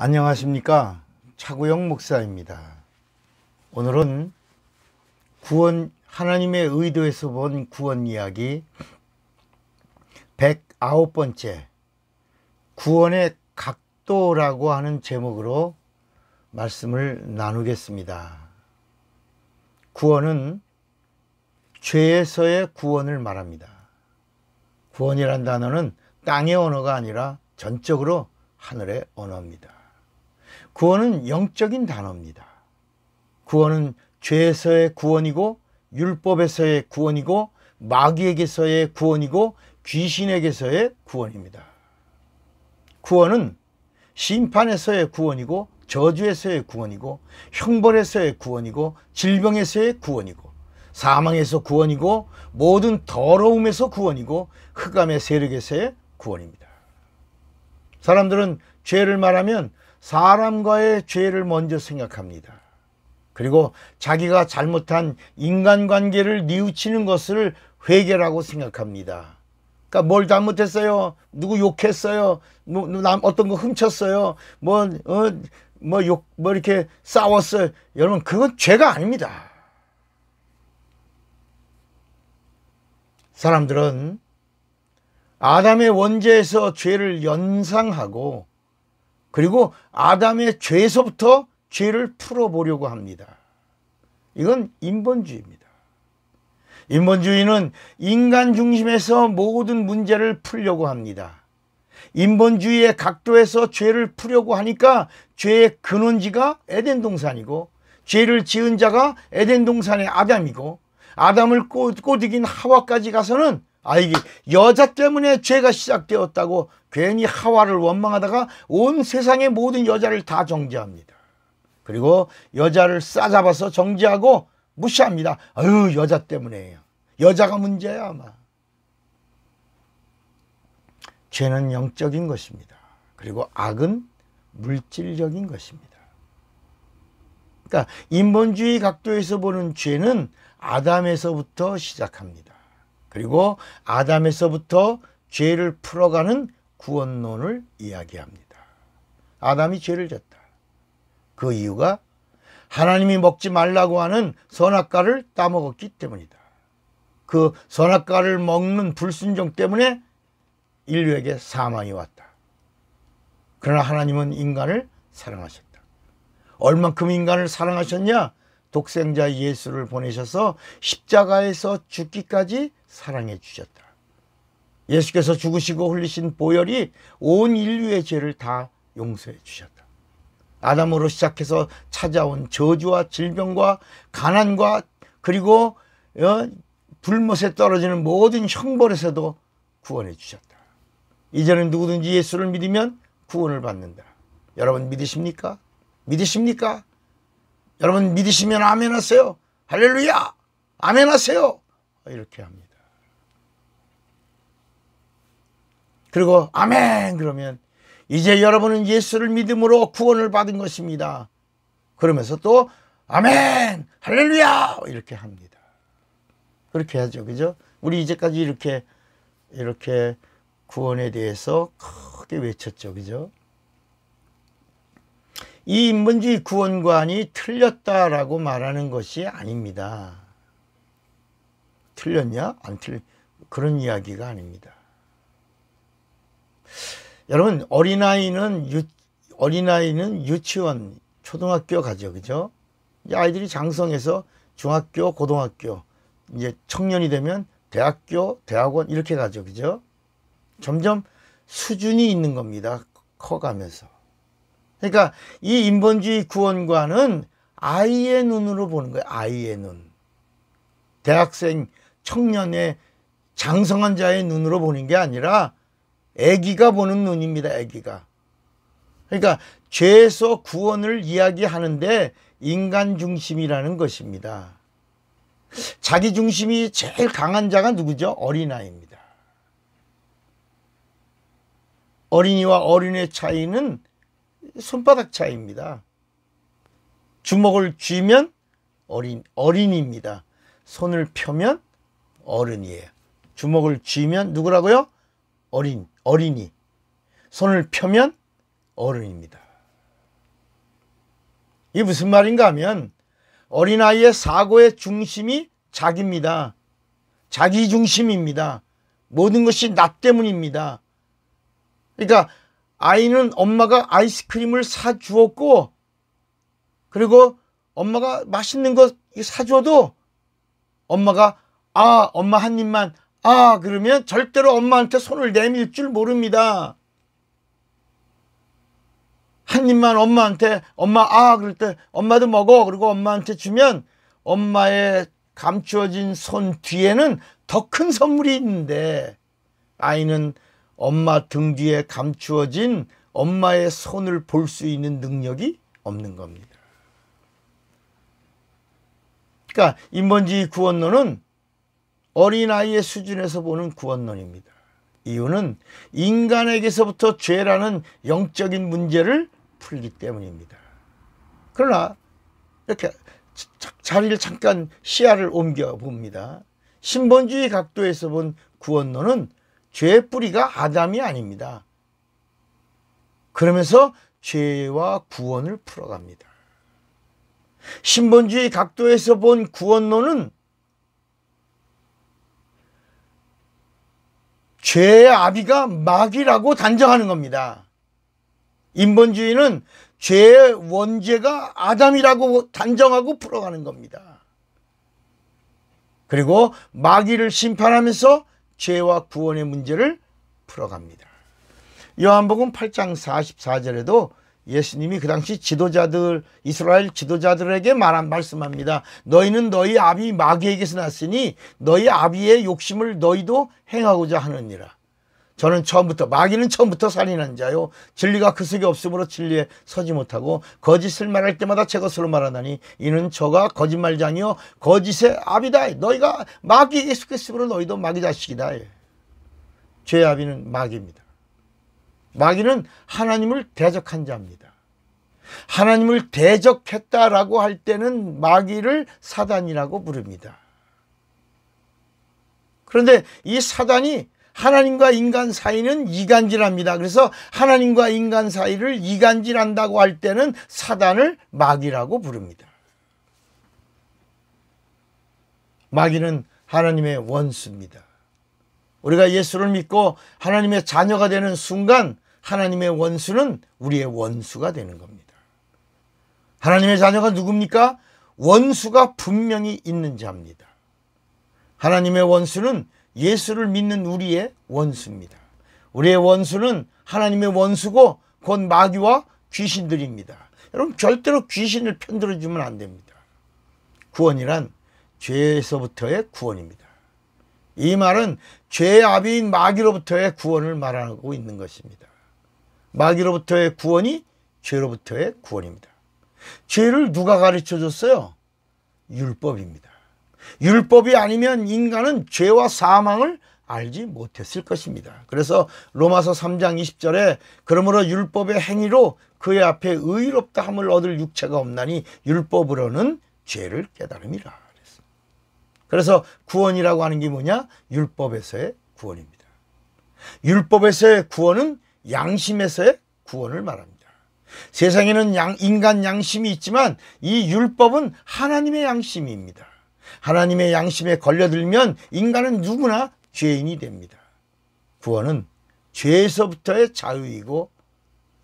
안녕하십니까, 차구영 목사입니다. 오늘은 하나님의 의도에서 본 구원 이야기 109번째 구원의 각도라고 하는 제목으로 말씀을 나누겠습니다. 구원은 죄에서의 구원을 말합니다. 구원이란 단어는 땅의 언어가 아니라 전적으로 하늘의 언어입니다. 구원은 영적인 단어입니다. 구원은 죄에서의 구원이고, 율법에서의 구원이고, 마귀에게서의 구원이고, 귀신에게서의 구원입니다. 구원은 심판에서의 구원이고, 저주에서의 구원이고, 형벌에서의 구원이고, 질병에서의 구원이고, 사망에서 구원이고, 모든 더러움에서 구원이고, 흑암의 세력에서의 구원입니다. 사람들은 죄를 말하면 사람과의 죄를 먼저 생각합니다. 그리고 자기가 잘못한 인간관계를 뉘우치는 것을 회개라고 생각합니다. 그러니까 뭘 잘못했어요? 누구 욕했어요? 어떤 거 훔쳤어요? 이렇게 싸웠어요? 여러분, 그건 죄가 아닙니다. 사람들은 아담의 원죄에서 죄를 연상하고, 그리고 아담의 죄에서부터 죄를 풀어보려고 합니다. 이건 인본주의입니다. 인본주의는 인간 중심에서 모든 문제를 풀려고 합니다. 인본주의의 각도에서 죄를 풀려고 하니까 죄의 근원지가 에덴 동산이고, 죄를 지은 자가 에덴 동산의 아담이고, 아담을 꼬드긴 하와까지 가서는 이게 여자 때문에 죄가 시작되었다고 괜히 하와를 원망하다가 온 세상의 모든 여자를 다 정죄합니다. 그리고 여자를 싸잡아서 정죄하고 무시합니다. 여자 때문에요. 여자가 문제야 아마. 죄는 영적인 것입니다. 그리고 악은 물질적인 것입니다. 그러니까 인본주의 각도에서 보는 죄는 아담에서부터 시작합니다. 그리고 아담에서부터 죄를 풀어가는 구원론을 이야기합니다. 아담이 죄를 졌다. 그 이유가 하나님이 먹지 말라고 하는 선악과를 따먹었기 때문이다. 그 선악과를 먹는 불순종 때문에 인류에게 사망이 왔다. 그러나 하나님은 인간을 사랑하셨다. 얼만큼 인간을 사랑하셨냐? 독생자 예수를 보내셔서 십자가에서 죽기까지 사랑해 주셨다. 예수께서 죽으시고 흘리신 보혈이 온 인류의 죄를 다 용서해 주셨다. 아담으로 시작해서 찾아온 저주와 질병과 가난과 그리고 불못에 떨어지는 모든 형벌에서도 구원해 주셨다. 이제는 누구든지 예수를 믿으면 구원을 받는다. 여러분 믿으십니까? 믿으십니까? 여러분 믿으시면 아멘 하세요. 할렐루야! 아멘 하세요. 이렇게 합니다. 그리고 아멘 그러면 이제 여러분은 예수를 믿음으로 구원을 받은 것입니다. 그러면서 또 아멘 할렐루야 이렇게 합니다. 그렇게 하죠. 그죠? 우리 이제까지 이렇게 구원에 대해서 크게 외쳤죠. 그죠? 이 인본주의 구원관이 틀렸다라고 말하는 것이 아닙니다. 틀렸냐? 안 그런 이야기가 아닙니다. 여러분, 어린아이는 유치원, 초등학교 가죠. 그죠? 이제 아이들이 장성해서 중학교, 고등학교, 이제 청년이 되면 대학교, 대학원 이렇게 가죠. 그죠? 점점 수준이 있는 겁니다. 커가면서. 그러니까 이 인본주의 구원관은 아이의 눈으로 보는 거예요. 아이의 눈. 대학생, 청년의 장성한 자의 눈으로 보는 게 아니라 아기가 보는 눈입니다. 아기가. 그러니까 죄에서 구원을 이야기하는데 인간 중심이라는 것입니다. 자기 중심이 제일 강한 자가 누구죠? 어린아이입니다. 어린이와 어린의 차이는 손바닥 차이입니다. 주먹을 쥐면 어린이입니다. 손을 펴면 어른이에요. 주먹을 쥐면 누구라고요? 어린이. 손을 펴면 어른입니다. 이게 무슨 말인가 하면 어린아이의 사고의 중심이 자기입니다. 자기 중심입니다. 모든 것이 나 때문입니다. 그러니까 아이는 엄마가 아이스크림을 사주었고, 그리고 엄마가 맛있는 거 사줘도 엄마가 엄마 한 입만 그러면 절대로 엄마한테 손을 내밀 줄 모릅니다. 한 입만 엄마한테 그럴 때 엄마도 먹어 그리고 엄마한테 주면 엄마의 감추어진 손 뒤에는 더 큰 선물이 있는데, 아이는 엄마 등 뒤에 감추어진 엄마의 손을 볼 수 있는 능력이 없는 겁니다. 그러니까 인본주의 구원론은 어린아이의 수준에서 보는 구원론입니다. 이유는 인간에게서부터 죄라는 영적인 문제를 풀기 때문입니다. 그러나 이렇게 자리를 잠깐 시야를 옮겨 봅니다. 신본주의 각도에서 본 구원론은 죄의 뿌리가 아담이 아닙니다. 그러면서 죄와 구원을 풀어갑니다. 신본주의 각도에서 본 구원론은 죄의 아비가 마귀라고 단정하는 겁니다. 인본주의는 죄의 원죄가 아담이라고 단정하고 풀어가는 겁니다. 그리고 마귀를 심판하면서 죄와 구원의 문제를 풀어갑니다. 요한복음 8장 44절에도 예수님이 그 당시 지도자들, 이스라엘 지도자들에게 말씀합니다. 너희는 너희 아비 마귀에게서 났으니 너희 아비의 욕심을 너희도 행하고자 하느니라. 저는 마귀는 처음부터 살인한 자요, 진리가 그 속에 없으므로 진리에 서지 못하고 거짓을 말할 때마다 제 것으로 말하나니 이는 저가 거짓말장이요 거짓의 아비다. 너희가 마귀에게 속했으므로 너희도 마귀 자식이다. 죄의 아비는 마귀입니다. 마귀는 하나님을 대적한 자입니다. 하나님을 대적했다라고 할 때는 마귀를 사단이라고 부릅니다. 그런데 이 사단이 하나님과 인간 사이는 이간질합니다. 그래서 하나님과 인간 사이를 이간질한다고 할 때는 사단을 마귀라고 부릅니다. 마귀는 하나님의 원수입니다. 우리가 예수를 믿고 하나님의 자녀가 되는 순간 하나님의 원수는 우리의 원수가 되는 겁니다. 하나님의 자녀가 누굽니까? 원수가 분명히 있는 자입니다. 하나님의 원수는 예수를 믿는 우리의 원수입니다. 우리의 원수는 하나님의 원수고 곧 마귀와 귀신들입니다. 여러분, 절대로 귀신을 편들어주면 안 됩니다. 구원이란 죄에서부터의 구원입니다. 이 말은 죄의 아비인 마귀로부터의 구원을 말하고 있는 것입니다. 마귀로부터의 구원이 죄로부터의 구원입니다. 죄를 누가 가르쳐 줬어요? 율법입니다. 율법이 아니면 인간은 죄와 사망을 알지 못했을 것입니다. 그래서 로마서 3장 20절에 그러므로 율법의 행위로 그의 앞에 의롭다 함을 얻을 육체가 없나니 율법으로는 죄를 깨달음이라. 그래서 구원이라고 하는 게 뭐냐? 율법에서의 구원입니다. 율법에서의 구원은 양심에서의 구원을 말합니다. 세상에는 인간 양심이 있지만 이 율법은 하나님의 양심입니다. 하나님의 양심에 걸려들면 인간은 누구나 죄인이 됩니다. 구원은 죄에서부터의 자유이고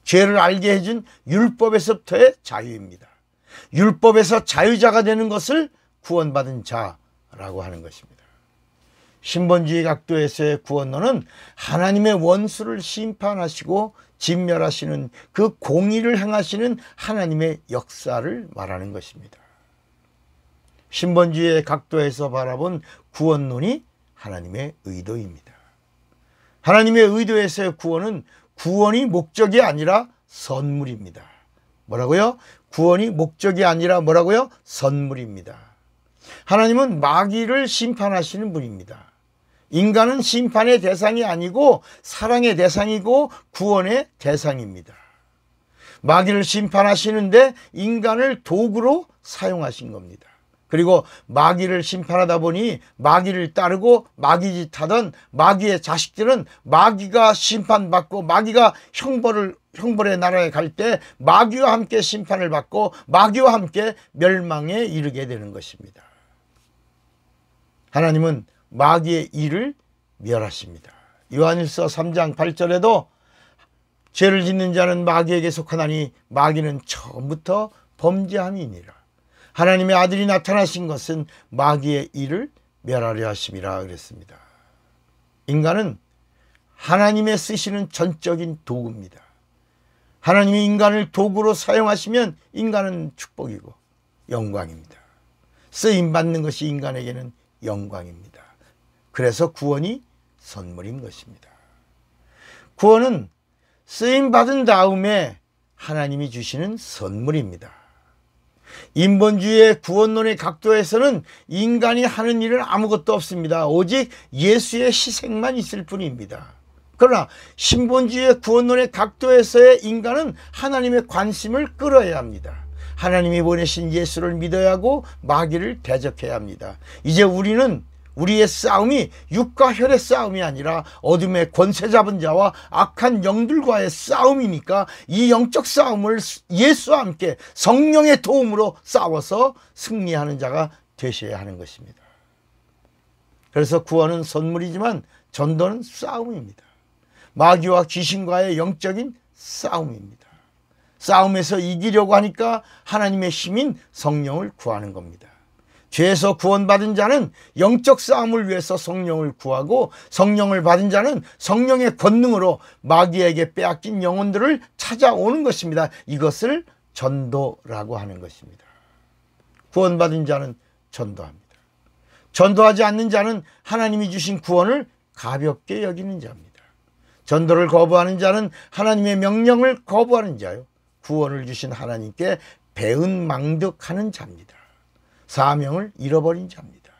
죄를 알게 해준 율법에서부터의 자유입니다. 율법에서 자유자가 되는 것을 구원받은 자라고 하는 것입니다. 신본주의 각도에서의 구원론은 하나님의 원수를 심판하시고 진멸하시는 그 공의를 행하시는 하나님의 역사를 말하는 것입니다. 신본주의의 각도에서 바라본 구원론이 하나님의 의도입니다. 하나님의 의도에서의 구원은 구원이 목적이 아니라 선물입니다. 뭐라고요? 구원이 목적이 아니라 뭐라고요? 선물입니다. 하나님은 마귀를 심판하시는 분입니다. 인간은 심판의 대상이 아니고 사랑의 대상이고 구원의 대상입니다. 마귀를 심판하시는데 인간을 도구로 사용하신 겁니다. 그리고 마귀를 심판하다 보니 마귀를 따르고 마귀짓 하던 마귀의 자식들은 마귀가 심판받고 마귀가 형벌의 나라에 갈 때 마귀와 함께 심판을 받고 마귀와 함께 멸망에 이르게 되는 것입니다. 하나님은 마귀의 일을 멸하십니다. 요한일서 3장 8절에도 죄를 짓는 자는 마귀에게 속하나니 마귀는 처음부터 범죄함이니라. 하나님의 아들이 나타나신 것은 마귀의 일을 멸하려 하심이라 그랬습니다. 인간은 하나님의 쓰시는 전적인 도구입니다. 하나님이 인간을 도구로 사용하시면 인간은 축복이고 영광입니다. 쓰임받는 것이 인간에게는 영광입니다. 그래서 구원이 선물인 것입니다. 구원은 쓰임받은 다음에 하나님이 주시는 선물입니다. 인본주의의 구원론의 각도에서는 인간이 하는 일은 아무것도 없습니다. 오직 예수의 희생만 있을 뿐입니다. 그러나 신본주의의 구원론의 각도에서의 인간은 하나님의 관심을 끌어야 합니다. 하나님이 보내신 예수를 믿어야 하고 마귀를 대적해야 합니다. 이제 우리는 우리의 싸움이 육과 혈의 싸움이 아니라 어둠의 권세 잡은 자와 악한 영들과의 싸움이니까 이 영적 싸움을 예수와 함께 성령의 도움으로 싸워서 승리하는 자가 되셔야 하는 것입니다. 그래서 구원은 선물이지만 전도는 싸움입니다. 마귀와 귀신과의 영적인 싸움입니다. 싸움에서 이기려고 하니까 하나님의 힘인 성령을 구하는 겁니다. 죄에서 구원받은 자는 영적 싸움을 위해서 성령을 구하고 성령을 받은 자는 성령의 권능으로 마귀에게 빼앗긴 영혼들을 찾아오는 것입니다. 이것을 전도라고 하는 것입니다. 구원받은 자는 전도합니다. 전도하지 않는 자는 하나님이 주신 구원을 가볍게 여기는 자입니다. 전도를 거부하는 자는 하나님의 명령을 거부하는 자요. 구원을 주신 하나님께 배은망덕하는 자입니다. 사명을 잃어버린 자입니다.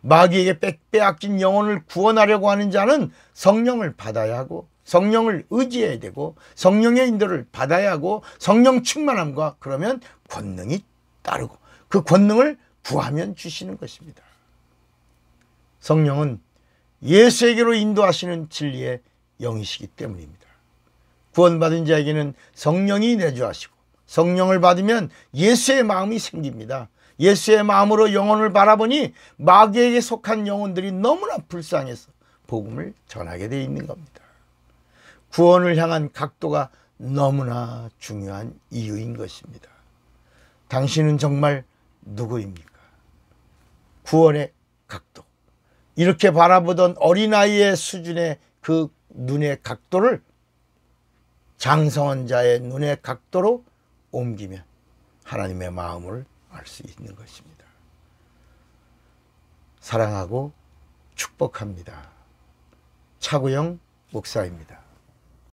마귀에게 빼앗긴 영혼을 구원하려고 하는 자는 성령을 받아야 하고 성령을 의지해야 되고 성령의 인도를 받아야 하고 성령 충만함과 그러면 권능이 따르고 그 권능을 구하면 주시는 것입니다. 성령은 예수에게로 인도하시는 진리의 영이시기 때문입니다. 구원받은 자에게는 성령이 내주하시고 성령을 받으면 예수의 마음이 생깁니다. 예수의 마음으로 영혼을 바라보니 마귀에게 속한 영혼들이 너무나 불쌍해서 복음을 전하게 되어 있는 겁니다. 구원을 향한 각도가 너무나 중요한 이유인 것입니다. 당신은 정말 누구입니까? 구원의 각도. 이렇게 바라보던 어린아이의 수준의 그 눈의 각도를 장성한 자의 눈의 각도로 옮기면 하나님의 마음을 알 수 있는 것입니다. 사랑하고 축복합니다. 차구영 목사입니다.